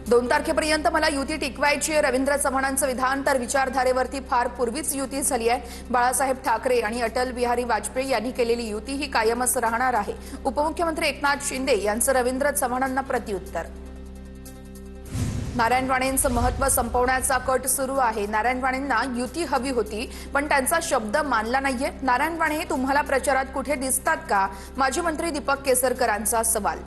2 तारखेपर्यंत मला युती टिकवायची आहे. रवींद्र चव्हाणांचं विधान. तर विचारधारेवरती फार पूर्वीच युती झाली आहे. बाळासाहेब ठाकरे आणि अटल बिहारी वाजपेयी यांनी केलेली युती ही कायमच राहणार आहे. उपमुख्यमंत्री एकनाथ शिंदे यांचं रवींद्र चव्हाणांना प्रत्युत्तर. नारायण राणेंचं महत्त्व संपवण्याचा कट सुरू आहे. नारायण राणेंना युती हवी होती, पण त्यांचा शब्द मानला नाहीये. नारायण राणे तुम्हाला प्रचारात कुठे दिसतात का? माजी मंत्री दीपक केसरकरांचा सवाल.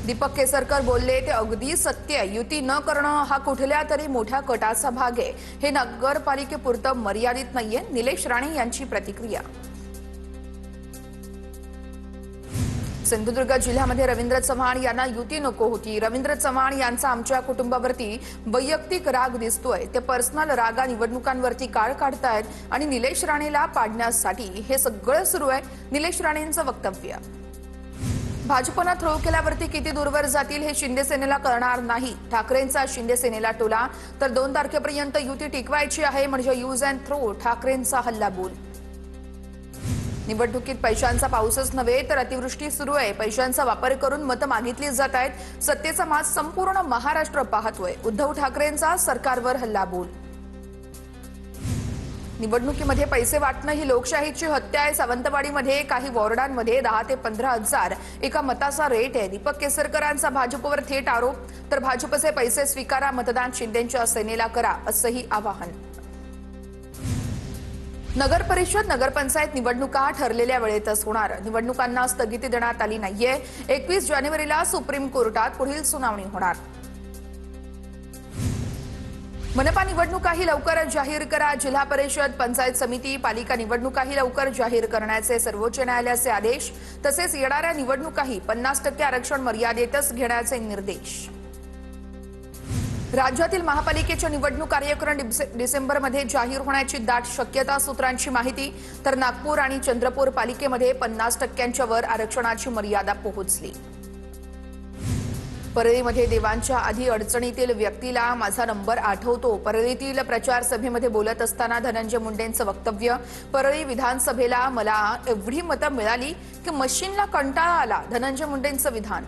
दीपक केसरकर बोलले ते अगदी सत्य आहे. युती न करणं हा कुठल्या तरी मोठ्या कटाचा भाग आहे. हे नगरपालिकेपुरतं मर्यादित नाहीये. निलेश राणे यांची प्रतिक्रिया. सिंधुदुर्ग जिल्ह्यामध्ये रवींद्र चव्हाण यांना युती नको होती. रवींद्र चव्हाण यांचा आमच्या कुटुंबावरती वैयक्तिक राग दिसतोय. ते पर्सनल रागा निवडणुकांवरती काळ काढतायत आणि निलेश राणेला पाडण्यासाठी हे सगळं सुरू आहे. निलेश राणेंचं वक्तव्य. भाजपनं थ्रो केल्यावरती किती दूरवर जातील हे शिंदे सेनेला कळणार नाही. ठाकरेंचा शिंदे सेनेला टोला. तर 2 तारखेपर्यंत युती टिकवायची आहे म्हणजे यूज अँड थ्रो. ठाकरेंचा हल्लाबोल. निवडणुकीत पैशांचा पाऊसच नव्हे तर अतिवृष्टी सुरू आहे. पैशांचा वापर करून मतं मागितली जात आहेत. सत्तेचा माज संपूर्ण महाराष्ट्र पाहतोय. उद्धव ठाकरेंचा सरकारवर हल्लाबोल. निवडणुकीमध्ये पैसे वाटणं ही लोकशाहीची हत्या आहे. सावंतवाडीमध्ये काही वॉर्डांमध्ये 10 ते 15 हजार एका मताचा रेट आहे. दीपक केसरकरांचा भाजपवर थेट आरोप. तर भाजपचे पैसे स्वीकारा, मतदान शिंदेंच्या सेनेला करा असंही आवाहन. नगर परिषद नगरपंचायत निवडणुका ठरलेल्या वेळेतच होणार. निवडणुकांना स्थगिती देण्यात आली नाहीये. 21 जानेवारीला सुप्रीम कोर्टात पुढील सुनावणी होणार. मनपा निवडणुकाही लवकर जाहीर करा. जिल्हा परिषद, पंचायत समिती, पालिका निवडणुकाही लवकर जाहीर करण्याचे सर्वोच्च न्यायालयाचे आदेश. तसेच येणाऱ्या निवडणुकाही 50% आरक्षण मर्यादेतच घेण्याचे निर्देश. राज्यातील महापालिकेच्या निवडणूक कार्यक्रम डिसेंबरमध्ये जाहीर होण्याची दाट शक्यता. सूत्रांची माहिती. तर नागपूर आणि चंद्रपूर पालिकेमध्ये 50%च्या वर आरक्षणाची मर्यादा पोहोचली. परळीमध्ये देवांच्या आधी अडचणीतील व्यक्तीला माझा नंबर आठवतो. परळीतील प्रचार सभेमध्ये बोलत असताना धनंजय मुंडेंचं वक्तव्य. परळी विधानसभेला मला एवढी मतं मिळाली की मशीनला कंटाळा आला. धनंजय मुंडेंचं विधान.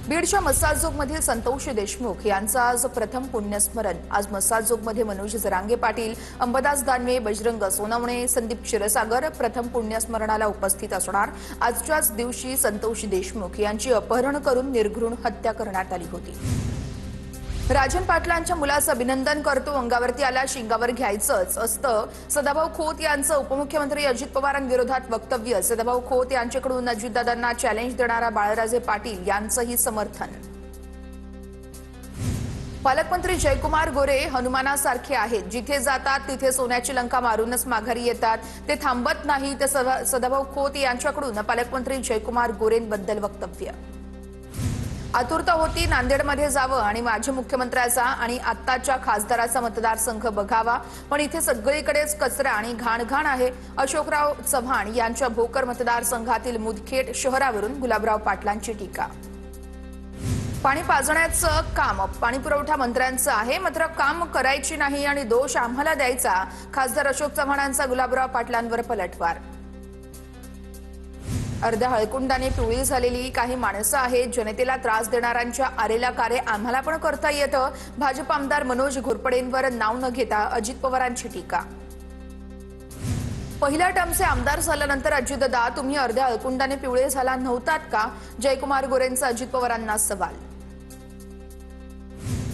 बीडच्या मसाजोगमधील संतोष देशमुख यांचं आज प्रथम पुण्यस्मरण. आज मसाजोगमध्ये मनोज जरांगे पाटील, अंबादास दानवे, बजरंग सोनवणे, संदीप क्षीरसागर प्रथम पुण्यस्मरणाला उपस्थित असणार. आजच्याच दिवशी संतोष देशमुख यांची अपहरण करून निर्घृण हत्या करण्यात आली होती. राजन पाटलांच्या मुलाचं अभिनंदन करतो. अंगावरती आला शिंगावर घ्यायचंच असतं. सदाभाऊ खोत यांचं उपमुख्यमंत्री अजित पवारांविरोधात वक्तव्य. सदाभाऊ खोत यांच्याकडून अजितदादांना चॅलेंज देणारा बाळराजे पाटील यांचंही समर्थन. पालकमंत्री जयकुमार गोरे हनुमानासारखे आहेत. जिथे जातात तिथे सोन्याची लंका मारूनच माघारी येतात. ते थांबत नाही. ते सदाभाऊ खोत यांच्याकडून पालकमंत्री जयकुमार गोरेंबद्दल वक्तव्य. आतुरता होती नांदेडमध्ये जावं आणि माजी मुख्यमंत्र्याचा आणि आत्ताच्या खासदाराचा मतदारसंघ बघावा, पण इथे सगळीकडेच कचरा आणि घाणघाण आहे. अशोकराव चव्हाण यांच्या भोकर मतदारसंघातील मुदखेड शहरावरून गुलाबराव पाटलांची टीका. पाणी पाजण्याचं काम पाणीपुरवठा मंत्र्यांचं आहे, मात्र काम करायची नाही आणि दोष आम्हाला द्यायचा. खासदार अशोक चव्हाणांचा गुलाबराव पाटलांवर पलटवार. अर्ध्या हळकुंडाने पिवळी झालेली काही माणसं आहेत. जनतेला त्रास देणाऱ्यांच्या आरेला कार्य आम्हाला पण करता येतं. भाजप आमदार मनोज घोरपडेंवर नाव न घेता अजित पवारांची टीका. पहिल्या टर्मचे आमदार झाल्यानंतर अजितदादा तुम्ही अर्ध्या हळकुंडाने पिवळे झाला नव्हतात का? जयकुमार गोरेंचा अजित पवारांना सवाल.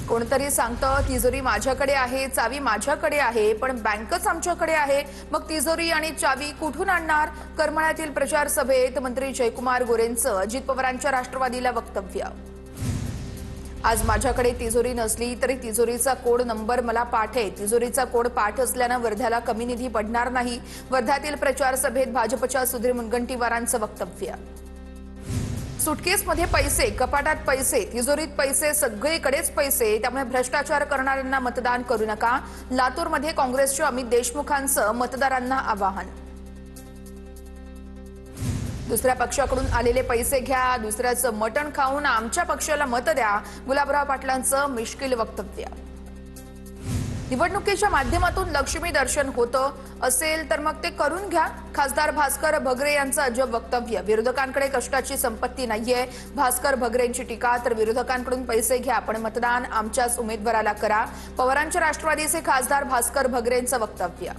कोणतरी सांगतं तिजोरी माझ्याकडे आहे, चावी माझ्याकडे आहे, पण बँकच आमच्याकडे आहे. मग तिजोरी आणि चावी कुठून आणणार? करमाळ्यातील प्रचार सभेत मंत्री जयकुमार गोरेंचं अजित पवारांच्या राष्ट्रवादीला वक्तव्य. आज माझ्याकडे तिजोरी नसली तरी तिजोरीचा कोड नंबर मला पाठ आहे. तिजोरीचा कोड पाठ असल्यानं वर्ध्याला कमी निधी पडणार नाही. वर्ध्यातील प्रचार सभेत भाजपच्या सुधीर मुनगंटीवारांचं वक्तव्य. सुटकेसमध्ये पैसे, कपाटात पैसे, तिजोरीत पैसे, सगळीकडेच पैसे. त्यामुळे भ्रष्टाचार करणाऱ्यांना मतदान करू नका. लातूरमध्ये काँग्रेसच्या अमित देशमुखांचं मतदारांना आवाहन. दुसऱ्या पक्षाकडून आलेले पैसे घ्या, दुसऱ्याचं मटण खाऊन आमच्या पक्षाला मत द्या. गुलाबराव पाटलांचं मिश्किल वक्तव्य. निवडणुकीच्या माध्यमातून लक्ष्मी दर्शन होतं असेल तर मग ते करून घ्या. खासदार भास्कर भगरे यांचं अजब वक्तव्य. विरोधकांकडे कष्टाची संपत्ती नाहीये. भास्कर भगरेंची टीका. तर विरोधकांकडून पैसे घ्या पण मतदान आमच्याच उमेदवाराला करा. पवारांच्या राष्ट्रवादीचे खासदार भास्कर भगरेंचं वक्तव्य.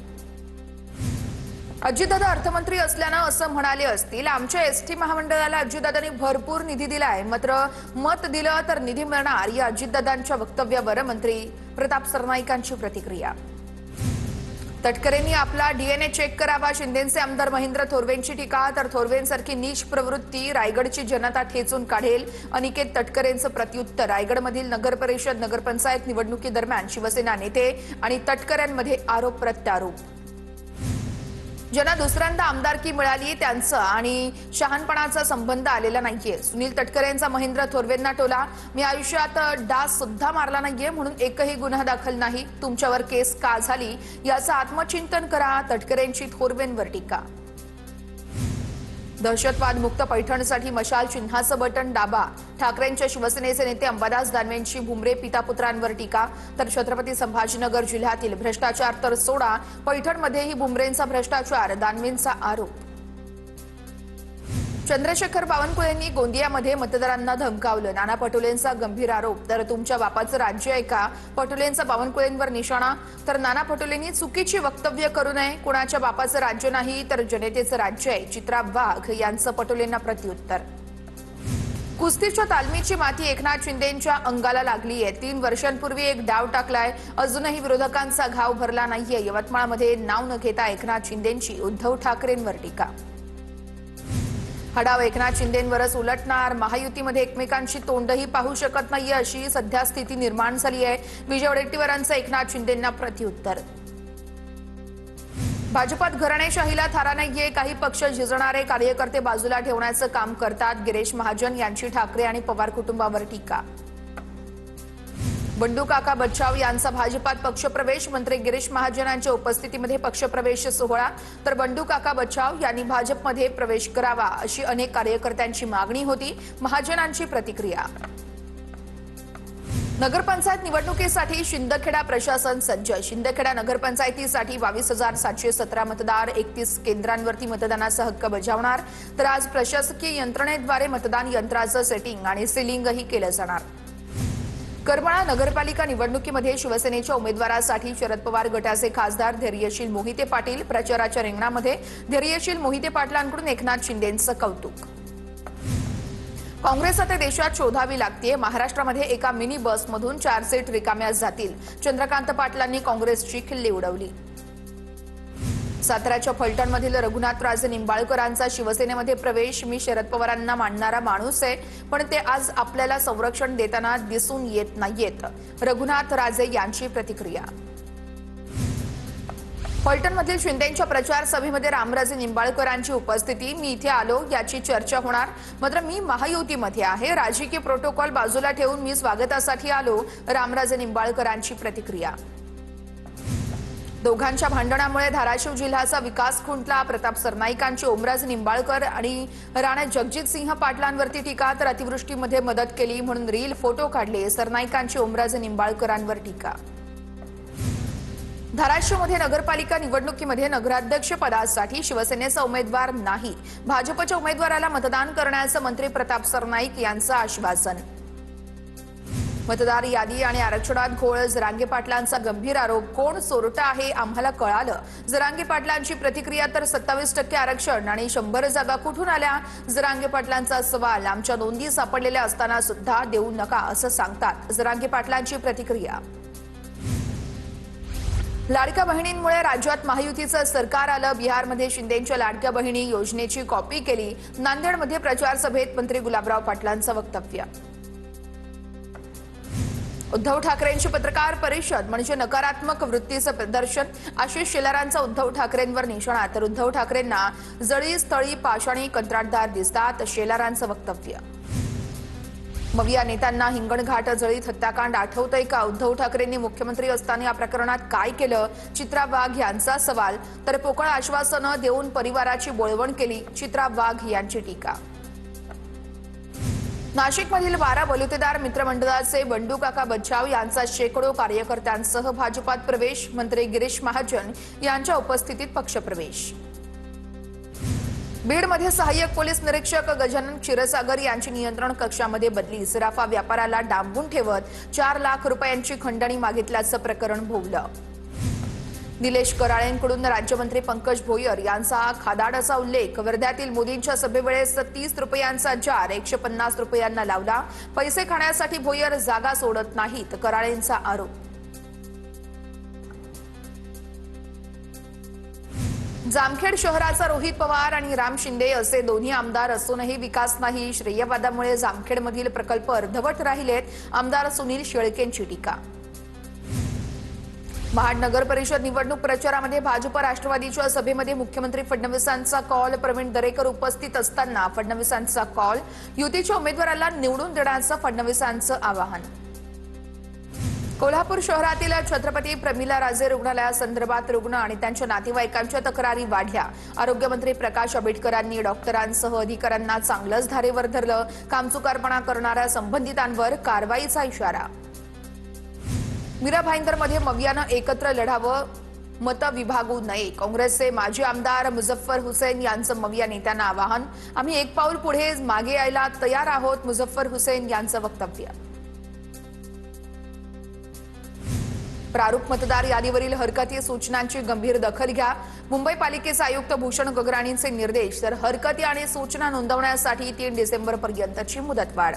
अजितदादा अर्थमंत्री असल्यानं असं म्हणाले असतील, आमच्या एसटी महामंडळाला अजितदादांनी भरपूर निधी दिलाय, मात्र मत दिलं तर निधी मिळणार या अजितदादांच्या वक्तव्यावर मंत्री प्रताप सरनाईकांची प्रतिक्रिया. तटकरेंनी आपला डीएनए चेक करावा. शिंदेचे आमदार महेंद्र थोरवेंची टीका. तर थोरवेंसारखी नीच प्रवृत्ती रायगडची जनता ठेचून काढेल. अनिकेत तटकरेंचं प्रत्युत्तर. रायगडमधील नगरपरिषद नगरपंचायत निवडणुकीदरम्यान शिवसेना नेते आणि तटकऱ्यांमध्ये आरोप प्रत्यारोप. ज्यांना दुसऱ्यांदा आमदारकी मिळाली त्यांचं आणि शहाणपणाचा संबंध आलेला नाहीये. सुनील तटकरेंचा महेंद्र थोरवेंना टोला. मी आयुष्यात डास सुद्धा मारला नाहीये म्हणून एकही गुन्हा दाखल नाही. तुमच्यावर केस का झाली याचं आत्मचिंतन करा. तटकरेंची थोरवेंवर टीका. दहशतवाद मुक्त पैठणसाठी मशाल चिन्हाचं बटन दाबा. ठाकरेंच्या शिवसेनेचे नेते अंबादास दानवेंची भुमरे पितापुत्रांवर टीका. तर छत्रपती संभाजीनगर जिल्ह्यातील भ्रष्टाचार तर सोडा, पैठणमध्येही भुमरेंचा भ्रष्टाचार, दानवेंचा आरोप. चंद्रशेखर बावनकुळेंनी गोंदियामध्ये मतदारांना धमकावलं. नाना पटोलेंचा गंभीर आरोप. तर तुमच्या बापाचं राज्य आहे का? पटोलेंचा बावनकुळेंवर निशाणा. तर नाना पटोलेंनी चुकीची वक्तव्य करू नये. कुणाच्या बापाचं राज्य नाही तर जनतेचं राज्य आहे. चित्रा वाघ यांचं पटोलेंना प्रत्युत्तर. कुस्तीच्या तालमीची माती एकनाथ शिंदेंच्या अंगाला लागली आहे. 3 वर्षांपूर्वी एक डाव टाकलाय, अजूनही विरोधकांचा घाव भरला नाहीये. यवतमाळमध्ये नाव न घेता एकनाथ शिंदेंची उद्धव ठाकरेंवर टीका. हा डाव एकनाथ शिंदेंवरच उलटणार. महायुतीमध्ये एकमेकांची तोंडही पाहू शकत नाहीये अशी सध्या स्थिती निर्माण झाली आहे. विजय वडेट्टीवारांचं एकनाथ शिंदेंना प्रत्युत्तर. भाजपात घराणेशाहीला थारा नाहीये. काही पक्ष झिजणारे कार्यकर्ते बाजूला ठेवण्याचं काम करतात. गिरीश महाजन यांची ठाकरे आणि पवार कुटुंबावर टीका. बंडू काका बच्छाव यांचा भाजपात पक्षप्रवेश. मंत्री गिरीश महाजनांच्या उपस्थितीमध्ये पक्षप्रवेश सोहळा. तर बंडू काका बच्छाव यांनी भाजपमध्ये प्रवेश करावा अशी अनेक कार्यकर्त्यांची मागणी होती. महाजनांची प्रतिक्रिया. नगरपंचायत निवडणुकीसाठी शिंदखेडा प्रशासन सज्ज. शिंदखेडा नगरपंचायतीसाठी 22,717 मतदार 31 केंद्रांवरती मतदानाचा हक्क बजावणार. तर आज प्रशासकीय यंत्रणेद्वारे मतदान यंत्राचं सेटिंग आणि सीलिंगही केलं जाणार. करमाळा नगरपालिका निवडणुकीमध्ये शिवसेनेच्या उमेदवारासाठी शरद पवार गटाचे खासदार धैर्यशील मोहिते पाटील प्रचाराच्या रिंगणामध्ये. धैर्यशील मोहिते पाटलांकडून एकनाथ शिंदेंचं कौतुक. काँग्रेस आता देशात शोधावी लागतेय. महाराष्ट्रामध्ये एका मिनी बसमधून 4 सीट रिकाम्या जातील. चंद्रकांत पाटलांनी काँग्रेसची खिल्ली उडवली. साताऱ्याच्या फलटणमधील रघुनाथराजे निंबाळकरांचा शिवसेनेमध्ये प्रवेश. मी शरद पवारांना मानणारा माणूस आहे, पण ते आज आपल्याला संरक्षण देताना दिसून येत नाहीयेत. रघुनाथराजे यांची प्रतिक्रिया. फलटणमधील शिंदेंच्या प्रचार सभेमध्ये रामराजे निंबाळकरांची उपस्थिती. मी इथे आलो याची चर्चा होणार, मात्र मी महायुतीमध्ये आहे. राजकीय प्रोटोकॉल बाजूला ठेवून मी स्वागतासाठी आलो. रामराजे निंबाळकरांची प्रतिक्रिया. दोघांच्या भांडणामुळे धाराशिव जिल्ह्याचा विकास खुंटला. प्रताप सरनाईकांची ओमराजे निंबाळकर आणि राणा जगजितसिंह पाटलांवरती टीका. तर अतिवृष्टीमध्ये मदत केली म्हणून रील फोटो काढले. सरनाईकांची ओमराजे निंबाळकरांवर टीका. धाराशिवमध्ये नगरपालिका निवडणुकीमध्ये नगराध्यक्ष पदासाठी शिवसेनेचा उमेदवार नाही. भाजपच्या उमेदवाराला मतदान करण्याचं मंत्री प्रताप सरनाईक यांचं आश्वासन. मतदार यादी आणि आरक्षणात घोळ. जरांगे पाटलांचा गंभीर आरोप. कोण चोरटा आहे आम्हाला कळालं. जरांगे पाटलांची प्रतिक्रिया. तर 27% आरक्षण आणि 100 जागा कुठून आल्या? जरांगे पाटलांचा सवाल. आमच्या नोंदी सापडलेल्या असताना सुद्धा देऊ नका असं सांगतात. जरांगे पाटलांची प्रतिक्रिया. लाडक्या बहिणींमुळे राज्यात महायुतीचं सरकार आलं. बिहारमध्ये शिंदेंच्या लाडक्या बहिणी योजनेची कॉपी केली. नांदेडमध्ये प्रचार सभेत मंत्री गुलाबराव पाटलांचं वक्तव्य. उद्धव ठाकरेंची पत्रकार परिषद म्हणजे नकारात्मक वृत्तीचं प्रदर्शन. आशिष शेलारांचा उद्धव ठाकरेंवर निशाणा. तर उद्धव ठाकरेंना जळी स्थळी पाषाणी कंत्राटदार दिसतात. शेलारांचं वक्तव्य. मग या नेत्यांना हिंगणघाट जळीत हत्याकांड आठवतंय का? उद्धव ठाकरेंनी मुख्यमंत्री असताना या प्रकरणात काय केलं? चित्रा वाघ यांचा सवाल. तर पोकळ आश्वासनं देऊन परिवाराची बोळवण केली. चित्रा वाघ यांची टीका. नाशिकमधील 12 बलुतेदार मित्रमंडळाचे बंडू काका बच्चाव यांचा शेकडो कार्यकर्त्यांसह भाजपात प्रवेश, मंत्री गिरीश महाजन यांच्या उपस्थितीत पक्षप्रवेश. बीडमध्ये सहाय्यक पोलीस निरीक्षक गजानन क्षीरसागर यांची नियंत्रण कक्षामध्ये बदली. सराफा व्यापाराला डांबून ठेवत 4 लाख रुपयांची खंडणी मागितल्याचं प्रकरण भोवलं. निलेश कराळेंकडून राज्यमंत्री पंकज भोयर यांचा खादाडाचा उल्लेख. वर्ध्यातील मोदींच्या सभेवेळेस 30 रुपयांचा जार 150 रुपयांना लावला. पैसे खाण्यासाठी भोयर जागा सोडत नाहीत, कराळेंचा आरोप. जामखेड शहराचा रोहित पवार आणि राम शिंदे असे दोन्ही आमदार असूनही विकास नाही. श्रेयवादामुळे जामखेडमधील प्रकल्प अर्धवट राहिलेत, आमदार सुनील शेळकेंची टीका. महाड नगर परिषद निवडणूक प्रचारामध्ये भाजप राष्ट्रवादीच्या सभेमध्ये मुख्यमंत्री फडणवीसांचा कॉल. प्रवीण दरेकर उपस्थित असताना फडणवीसांचा कॉल. युतीच्या उमेदवाराला निवडून देण्याचं फडणवीसांचं आवाहन. कोल्हापूर शहरातील छत्रपती प्रमिला राजे रुग्णालयासंदर्भात रुग्ण आणि त्यांच्या नातेवाईकांच्या तक्रारी वाढल्या. आरोग्यमंत्री प्रकाश आंबेडकरांनी डॉक्टरांसह अधिकाऱ्यांना चांगलंच धारेवर धरलं. कामचुकारपणा करणाऱ्या संबंधितांवर कारवाईचा इशारा. मीरा भाईंदरमध्ये मवियानं एकत्र लढावं, मतं विभागू नये. काँग्रेसचे माजी आमदार मुझफ्फर हुसैन यांचं मविया नेत्यांना आवाहन. आम्ही एक पाऊल पुढे मागे यायला तयार आहोत, मुझफ्फर हुसैन यांचं वक्तव्य. प्रारूप मतदार यादीवरील हरकती सूचनांची गंभीर दखल घ्या. मुंबई पालिकेचे आयुक्त भूषण गगराणींचे निर्देश. तर हरकती आणि सूचना नोंदवण्यासाठी 3 डिसेंबरपर्यंतची मुदतवाढ.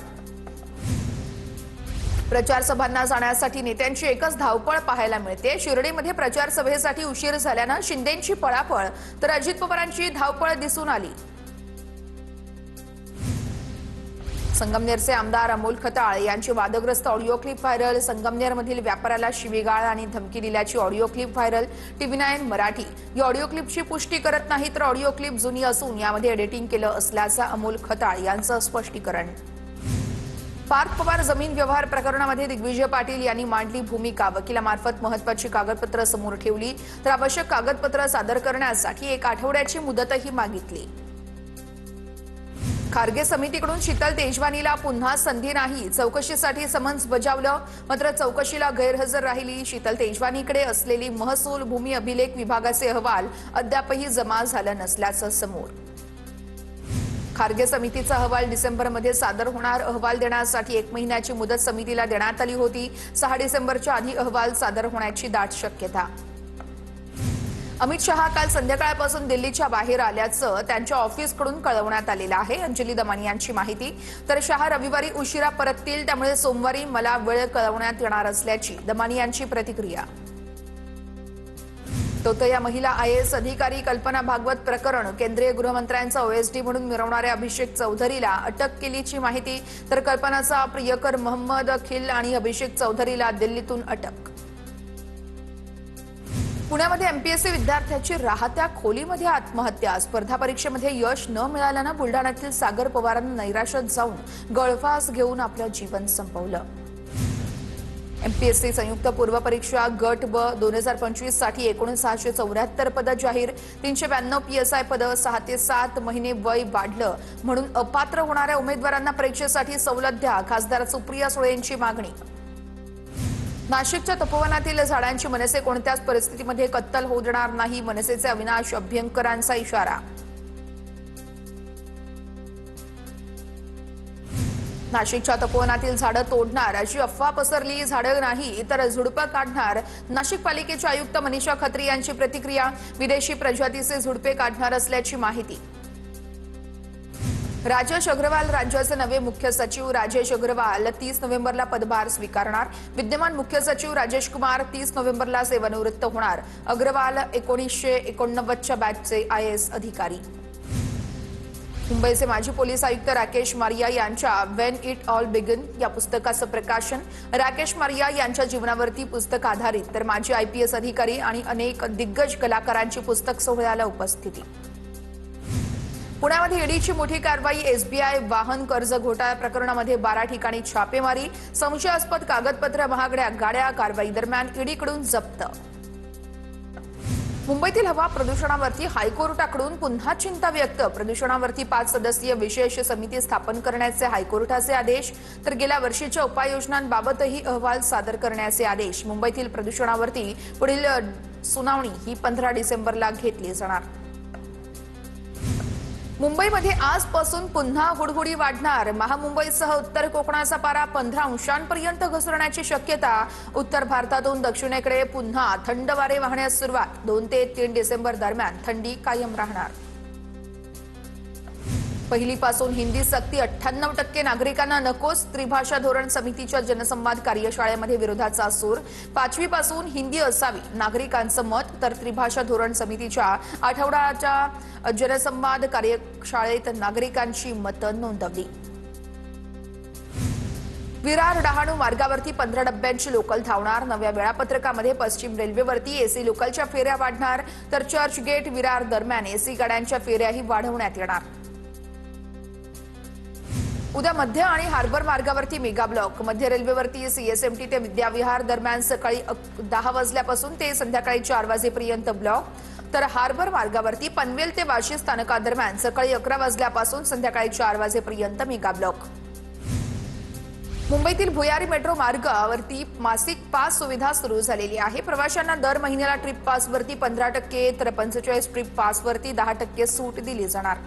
प्रचार सभांना जाण्यासाठी नेत्यांची एकच धावपळ पाहायला मिळते. शिर्डीमध्ये प्रचार सभेसाठी उशीर झाल्यानं शिंदेंची पळापळ तर अजित पवारांची धावपळ दिसून आली. संगमनेरचे आमदार अमोल खताळ यांची वादग्रस्त ऑडिओ क्लिप व्हायरल. संगमनेरमधील व्यापाऱ्याला शिवीगाळ आणि धमकी दिल्याची audio clip viral. TV9 Marathi या ऑडिओ क्लिपची पुष्टी करत नाही, तर ऑडिओ क्लिप जुनी असून यामध्ये एडिटिंग केलं असल्याचं अमोल खताळ यांचं स्पष्टीकरण. पार्थ पवार जमीन व्यवहार प्रकरणामध्ये दिग्विजय पाटील यांनी मांडली भूमिका. वकिलामार्फत महत्त्वाची कागदपत्र समोर ठेवली, तर आवश्यक कागदपत्र सादर करण्यासाठी 1 आठवड्याची मुदतही मागितली. खारगे समितीकडून शीतल तेजवानीला पुन्हा संधी नाही. चौकशीसाठी समन्स बजावलं, मात्र चौकशीला गैरहजर राहिली. शीतल तेजवानीकडे असलेली महसूल भूमी अभिलेख विभागाचे अहवाल अद्यापही जमा झालं नसल्याचं समोर. खारगे समितीचा अहवाल डिसेंबरमध्ये सादर होणार. अहवाल देण्यासाठी 1 महिन्याची मुदत समितीला देण्यात आली होती. 6 डिसेंबरच्या आधी अहवाल सादर होण्याची दाट शक्यता. अमित शहा काल संध्याकाळपासून दिल्लीच्या बाहेर आल्याचं त्यांच्या ऑफिसकडून कळवण्यात आलेलं आहे. अंजली दमानी यांची माहिती. तर शहा रविवारी उशिरा परततील, त्यामुळे सोमवारी मला वेळ कळवण्यात येणार असल्याची दमानी यांची प्रतिक्रिया. तोतया महिला IAS अधिकारी कल्पना भागवत प्रकरण. केंद्रीय गृहमंत्र्यांचा OSD म्हणून मिरवणाऱ्या अभिषेक चौधरीला अटक केल्याची माहिती. तर कल्पनाचा प्रियकर मोहम्मद खिल आणि अभिषेक चौधरीला दिल्लीतून अटक. पुण्यामध्ये MPSC विद्यार्थ्याची राहत्या खोलीमध्ये आत्महत्या. स्पर्धा परीक्षेमध्ये यश न मिळाल्यानं बुलढाण्यातील सागर पवारांना नैराश्यात जाऊन गळफास घेऊन आपलं जीवन संपवलं. MPSC संयुक्त पूर्व परीक्षा गट ब 2025 साठी 674 पदं जाहीर. 392 PSI पदं. 6 ते 7 महिने वय वाढलं म्हणून अपात्र होणाऱ्या उमेदवारांना परीक्षेसाठी सवलत द्या. खासदार सुप्रिया सुळे यांची मागणी. नाशिकच्या तपोवनातील झाडांची मनसे कोणत्याच परिस्थितीमध्ये कत्तल होऊ देणार नाही. मनसेचे अविनाश अभ्यंकरांचा इशारा. नाशिकच्या तपोवनातील झाडं तोडणार अशी अफवा पसरली. झाडं नाही तर झुडपं काढणार. नाशिक पालिकेचे आयुक्त मनीषा खत्री यांची प्रतिक्रिया. विदेशी प्रजातीचे झुडपे काढणार असल्याची माहिती. राजेश अग्रवाल राज्याचे नवे मुख्य सचिव. राजेश अग्रवाल 30 नोव्हेंबरला पदभार स्वीकारणार. विद्यमान मुख्य सचिव राजेश कुमार 30 नोव्हेंबरला सेवानिवृत्त होणार. अग्रवाल 1989च्या बॅचचे IAS अधिकारी. मुंबईचे माजी पोलीस आयुक्त राकेश मारिया यांच्या व्हेन इट ऑल बिगन या पुस्तकाचं प्रकाशन. राकेश मारिया यांच्या जीवनावरती पुस्तक आधारित. तर माजी IPS अधिकारी आणि अनेक दिग्गज कलाकारांची पुस्तक सोहळ्याला उपस्थिती. पुण्यामध्ये ईडीची मोठी कारवाई. SBI वाहन कर्ज घोटाळा प्रकरणामध्ये 12 ठिकाणी छापेमारी. संशयास्पद कागदपत्र, महागड्या गाड्या. कारवाई दरम्यान ईडीकडून जप्त. मुंबईतील हवा प्रदूषणावरती हायकोर्टाकडून पुन्हा चिंता व्यक्त. प्रदूषणावरती 5 सदस्यीय विशेष समिती स्थापन करण्याचे हायकोर्टाचे आदेश, तर गेल्या वर्षीच्या उपाययोजनांबाबतही अहवाल सादर करण्याचे आदेश. मुंबईतील प्रदूषणावरती पुढील सुनावणी ही 15 डिसेंबरला घेतली जाणार. मुंबईमध्ये आजपासून पुन्हा हुडहुडी वाढणार. महामुंबईसह उत्तर कोकणाचा पारा 15 अंशांपर्यंत घसरण्याची शक्यता. उत्तर भारतातून दक्षिणेकडे पुन्हा थंड वारे वाहण्यास सुरुवात. 2 ते 3 डिसेंबर दरम्यान थंडी कायम राहणार. पहिलीपासून हिंदी सक्ती 98% नागरिकांना नकोच. त्रिभाषा धोरण समितीच्या जनसंवाद कार्यशाळेमध्ये विरोधाचा सूर. 5वी पासून हिंदी असावी नागरिकांचं मत, तर त्रिभाषा धोरण समितीच्या आठवड्याच्या जनसंवाद कार्यशाळेत नागरिकांची मतं नोंदवली. विरार डहाणू मार्गावरती 15 डब्यांची लोकल धावणार. नव्या वेळापत्रकामध्ये पश्चिम रेल्वेवरती एसी लोकलच्या फेऱ्या वाढणार, तर चर्चगेट विरार दरम्यान एसी गाड्यांच्या फेऱ्याही वाढवण्यात येणार. उद्या मध्य आणि हार्बर मार्गावरती मेगा ब्लॉक. मध्य रेल्वेवरती सीएसएमटी ते विद्याविहार दरम्यान सकाळी 10 वाजल्यापासून ते संध्याकाळी 4 वाजेपर्यंत ब्लॉक, तर हार्बर मार्गावरती पनवेल ते वाशी स्थानकादरम्यान सकाळी 11 वाजल्यापासून संध्याकाळी 4 वाजेपर्यंत मेगा ब्लॉक. मुंबईतील भुयारी मेट्रो मार्गावरती मासिक पास सुविधा सुरू झालेली आहे. प्रवाशांना दर महिन्याला ट्रिप पासवरती 15%, तर 45 ट्रिप पासवरती 10% सूट दिली जाणार.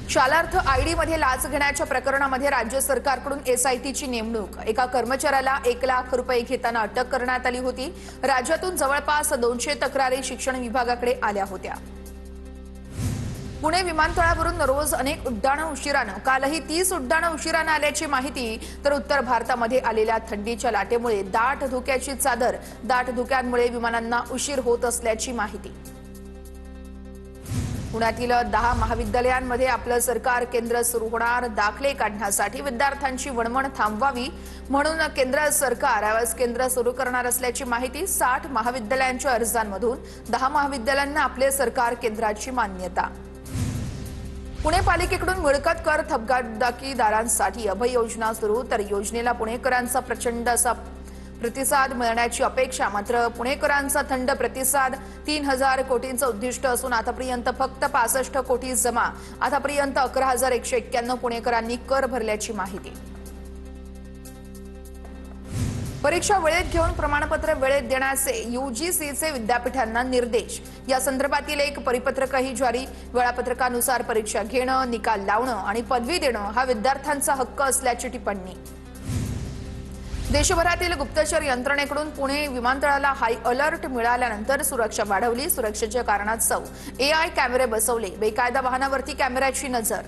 शालार्थ आयडी मध्ये लाच घेण्याच्या प्रकरणामध्ये राज्य सरकारकडून एसआयटीची नेमणूक. एका कर्मचाऱ्याला 1 लाख रुपये घेताना अटक करण्यात आली होती. राज्यातून जवळपास 200 तक्रारी शिक्षण विभागाकडे आल्या होत्या. पुणे विमानतळावरून रोज अनेक उड्डाणं उशिरानं. कालही 30 उड्डाणं उशिरानं आल्याची माहिती. तर उत्तर भारतामध्ये आलेल्या थंडीच्या लाटेमुळे दाट धुक्याची चादर. दाट धुक्यांमुळे विमानांना उशीर होत असल्याची माहिती. पुण्यातील 10 महाविद्यालयांमध्ये आपलं सरकार केंद्र सुरू होणार. दाखले काढण्यासाठी विद्यार्थ्यांची वणवण थांबवावी म्हणून केंद्र सरकार आवाज केंद्र सुरू करणार असल्याची माहिती. 60 महाविद्यालयांच्या अर्जांमधून 10 महाविद्यालयांना आपले सरकार केंद्राची मान्यता. पुणे पालिकेकडून मिळकत कर थकबाकीदारांसाठी अभय योजना सुरू, तर योजनेला पुणेकरांचा प्रचंड असा प्रतिसाद मिळण्याची अपेक्षा. मात्र पुणेकरांचा थंड प्रतिसाद. 3000 कोटींचं उद्दिष्ट असून आतापर्यंत फक्त 65 कोटी जमा. आतापर्यंत 11,191 पुणेकरांनी कर भरल्याची माहिती. परीक्षा वेळेत घेऊन प्रमाणपत्र वेळेत देण्याचे यूजीसीचे विद्यापीठांना निर्देश. या संदर्भातील एक परिपत्रकही जारी. वेळापत्रकानुसार परीक्षा घेणं, निकाल लावणं आणि पदवी देणं हा विद्यार्थ्यांचा हक्क असल्याची टिप्पणी. देशभरातील गुप्तचर यंत्रणेकडून पुणे विमानतळाला हाय अलर्ट मिळाल्यानंतर सुरक्षा वाढवली. सुरक्षेच्या कारणास्तव AI कॅमेरे बसवले. बेकायदा वाहनावरती कॅमेऱ्याची नजर.